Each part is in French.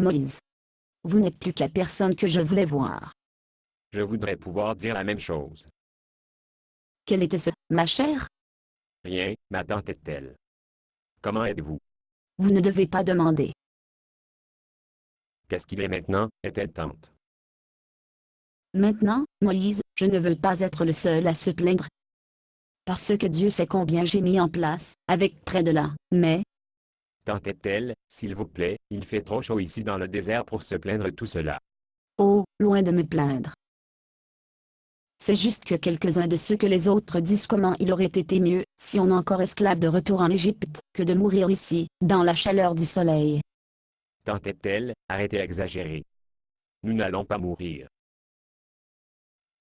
Moïse. Vous n'êtes plus que la personne que je voulais voir. Je voudrais pouvoir dire la même chose. Quel était ce, ma chère? Rien, ma tante est-elle. Comment êtes-vous? Vous ne devez pas demander. Qu'est-ce qu'il est maintenant, est-elle tante? Maintenant, Moïse, je ne veux pas être le seul à se plaindre. Parce que Dieu sait combien j'ai mis en place, avec près de là, mais, Tante est-elle, s'il vous plaît, il fait trop chaud ici dans le désert pour se plaindre tout cela. oh, loin de me plaindre. C'est juste que quelques-uns de ceux que les autres disent comment il aurait été mieux, si on est encore esclave de retour en Égypte, que de mourir ici, dans la chaleur du soleil. Tante est-elle, arrêtez d'exagérer. Nous n'allons pas mourir.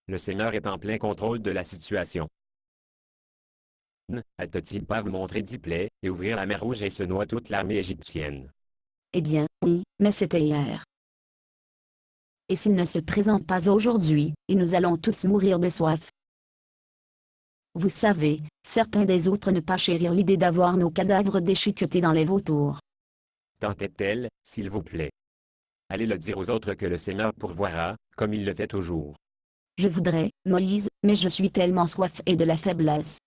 Le Seigneur est en plein contrôle de la situation. Hâte-t-il pas vous montrer 10 plaies, et ouvrir la mer Rouge et se noie toute l'armée égyptienne? Eh bien, oui, mais c'était hier. Et s'il ne se présente pas aujourd'hui, et nous allons tous mourir de soif. Vous savez, certains des autres ne pas chérir l'idée d'avoir nos cadavres déchiquetés dans les vautours. Tante est-elle, s'il vous plaît. Allez le dire aux autres que le Seigneur pourvoira, comme il le fait toujours. Je voudrais, Moïse, mais je suis tellement soif et de la faiblesse.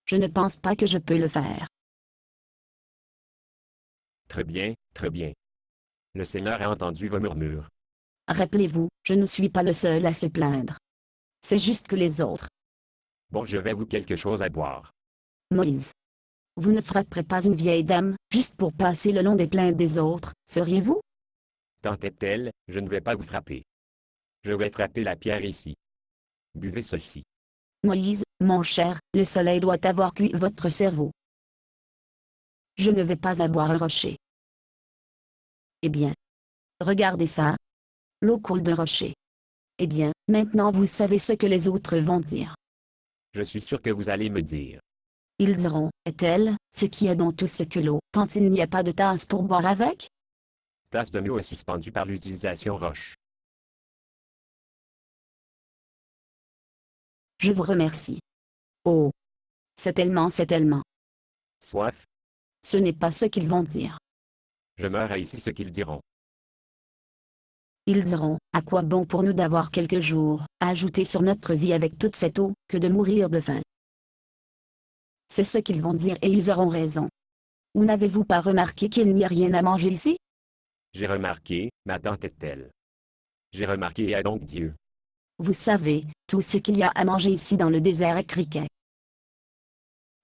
Je ne pense pas que je peux le faire. Très bien, très bien. Le Seigneur a entendu vos murmures. Rappelez-vous, je ne suis pas le seul à se plaindre. C'est juste que les autres. Bon, je vais vous quelque chose à boire. Moïse. Vous ne frapperez pas une vieille dame, juste pour passer le long des plaintes des autres, seriez-vous? Tante est-elle, je ne vais pas vous frapper. Je vais frapper la pierre ici. Buvez ceci. Moïse, mon cher, le soleil doit avoir cuit votre cerveau. Je ne vais pas aboyer un rocher. Eh bien. Regardez ça. L'eau coule d'un rocher. Eh bien, maintenant vous savez ce que les autres vont dire. Je suis sûr que vous allez me dire. Ils diront, est-elle, ce qui est dans tout ce que l'eau, quand il n'y a pas de tasse pour boire avec? Tasse de l'eau est suspendue par l'utilisation roche. Je vous remercie. Oh. C'est tellement. Soif, Ce n'est pas ce qu'ils vont dire. je meurs à ici ce qu'ils diront. Ils diront, à quoi bon pour nous d'avoir quelques jours, à ajouter sur notre vie avec toute cette eau, que de mourir de faim. C'est ce qu'ils vont dire et ils auront raison. Ou n'avez-vous pas remarqué qu'il n'y a rien à manger ici? J'ai remarqué, ma tante est-elle. J'ai remarqué et a donc Dieu. Vous savez, tout ce qu'il y a à manger ici dans le désert est criquet.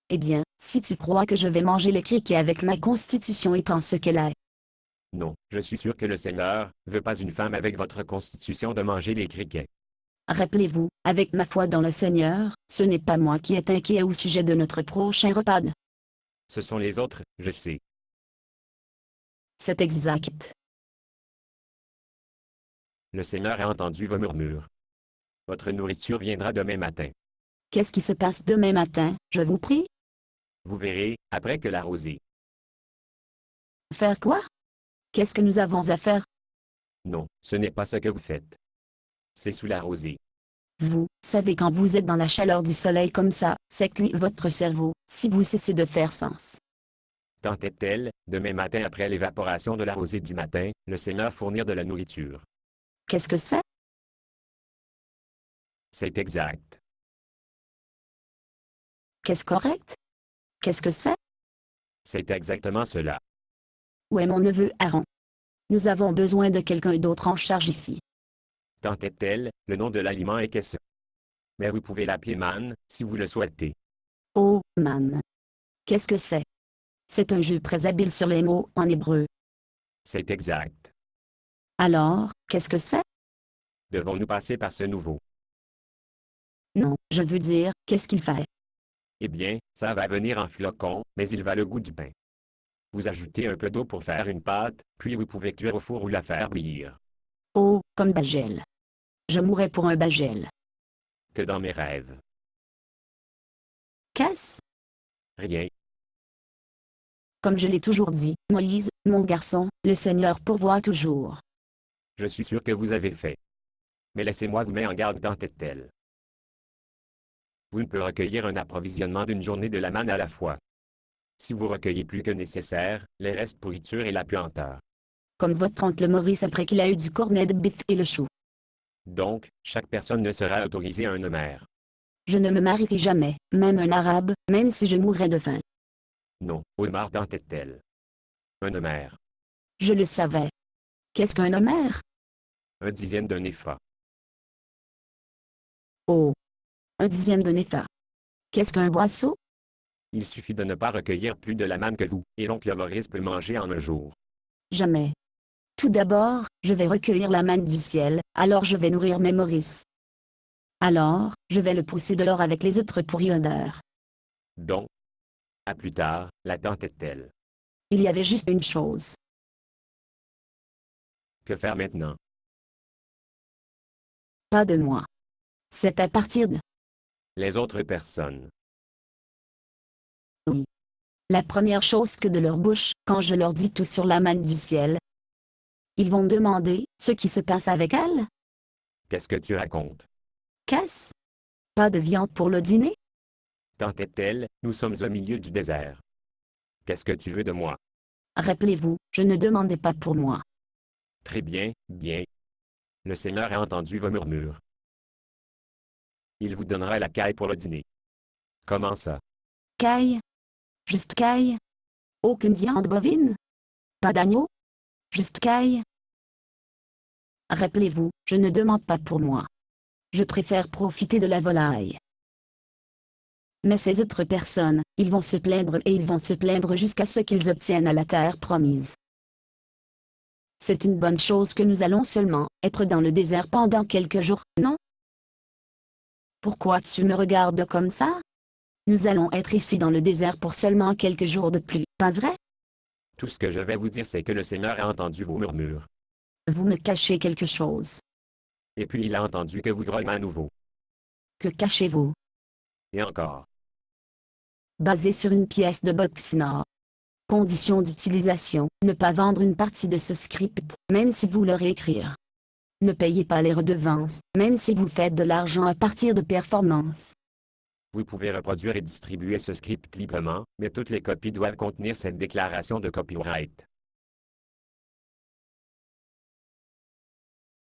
Eh bien, si tu crois que je vais manger les criquets avec ma constitution étant ce qu'elle est. Non, je suis sûr que le Seigneur veut pas une femme avec votre constitution de manger les criquets. Rappelez-vous, avec ma foi dans le Seigneur, ce n'est pas moi qui est inquiet au sujet de notre prochain repas. Ce sont les autres, je sais. C'est exact. Le Seigneur a entendu vos murmures. Votre nourriture viendra demain matin. Qu'est-ce qui se passe demain matin, je vous prie? Vous verrez, après que la rosée. Faire quoi? Qu'est-ce que nous avons à faire? Non, ce n'est pas ce que vous faites. C'est sous la rosée. Vous savez quand vous êtes dans la chaleur du soleil comme ça, c'est cuit votre cerveau, si vous cessez de faire sens. Tante est-elle, demain matin après l'évaporation de la rosée du matin, le Seigneur fournir de la nourriture. Qu'est-ce que c'est? C'est exact. Qu'est-ce correct? Qu'est-ce que c'est? C'est exactement cela. Où est mon neveu Aaron? Nous avons besoin de quelqu'un d'autre en charge ici. Tante est-elle, le nom de l'aliment est qu'est-ce? Mais vous pouvez l'appeler man, si vous le souhaitez. Oh, man. Qu'est-ce que c'est? C'est un jeu très habile sur les mots en hébreu. C'est exact. Alors, qu'est-ce que c'est? Devons-nous passer par ce nouveau? Non, je veux dire, qu'est-ce qu'il fait? Eh bien, ça va venir en flocon, mais il va le goût du pain. Vous ajoutez un peu d'eau pour faire une pâte, puis vous pouvez cuire au four ou la faire bouillir. Oh, comme Bagel. Je mourrais pour un Bagel. Que dans mes rêves. Qu'est-ce? Rien. Comme je l'ai toujours dit, Moïse, mon garçon, le Seigneur pourvoit toujours. Je suis sûr que vous avez fait. Mais laissez-moi vous mettre en garde dans telle. Vous ne pouvez recueillir un approvisionnement d'une journée de la manne à la fois. Si vous recueillez plus que nécessaire, les restes pourriture et la puanteur. comme votre oncle Maurice après qu'il a eu du cornet de bif et le chou. Donc, chaque personne ne sera autorisée à un Homère. Je ne me marierai jamais, même un arabe, même si je mourrais de faim. Non, Omar d'entête-t-elle. Un Homère. Je le savais. Qu'est-ce qu'un homère? Un dixième d'un épha. Oh. Un dixième d'un épha. Qu'est-ce qu'un boisseau? Il suffit de ne pas recueillir plus de la manne que vous, et l'oncle Maurice peut manger en un jour. Jamais. Tout d'abord, je vais recueillir la manne du ciel, alors je vais nourrir mes Maurice. Alors, je vais le pousser de l'or avec les autres pourrionneurs. Donc, à plus tard, la dentette-t-elle. Il y avait juste une chose. Que faire maintenant? Pas de moi. C'est à partir de... Les autres personnes. Oui. La première chose que de leur bouche, quand je leur dis tout sur la manne du ciel, ils vont me demander ce qui se passe avec elle. Qu'est-ce que tu racontes? Qu'est-ce? Pas de viande pour le dîner? Dentette-t-elle, nous sommes au milieu du désert. Qu'est-ce que tu veux de moi? Rappelez-vous, je ne demandais pas pour moi. Très bien, bien. Le Seigneur a entendu vos murmures. Il vous donnera la caille pour le dîner. Comment ça? Caille? Juste caille? Aucune viande bovine? Pas d'agneau? Juste caille? Rappelez-vous, je ne demande pas pour moi. Je préfère profiter de la volaille. Mais ces autres personnes, ils vont se plaindre et ils vont se plaindre jusqu'à ce qu'ils obtiennent à la terre promise. C'est une bonne chose que nous allons seulement être dans le désert pendant quelques jours, non? Pourquoi tu me regardes comme ça? Nous allons être ici dans le désert pour seulement quelques jours de plus, pas vrai? Tout ce que je vais vous dire, c'est que le Seigneur a entendu vos murmures. Vous me cachez quelque chose. Et puis il a entendu que vous grognez à nouveau. Que cachez-vous? Et encore. Basé sur une pièce de Boxnor. Condition d'utilisation, ne pas vendre une partie de ce script, même si vous le réécrire. Ne payez pas les redevances, même si vous faites de l'argent à partir de performances. Vous pouvez reproduire et distribuer ce script librement, mais toutes les copies doivent contenir cette déclaration de copyright.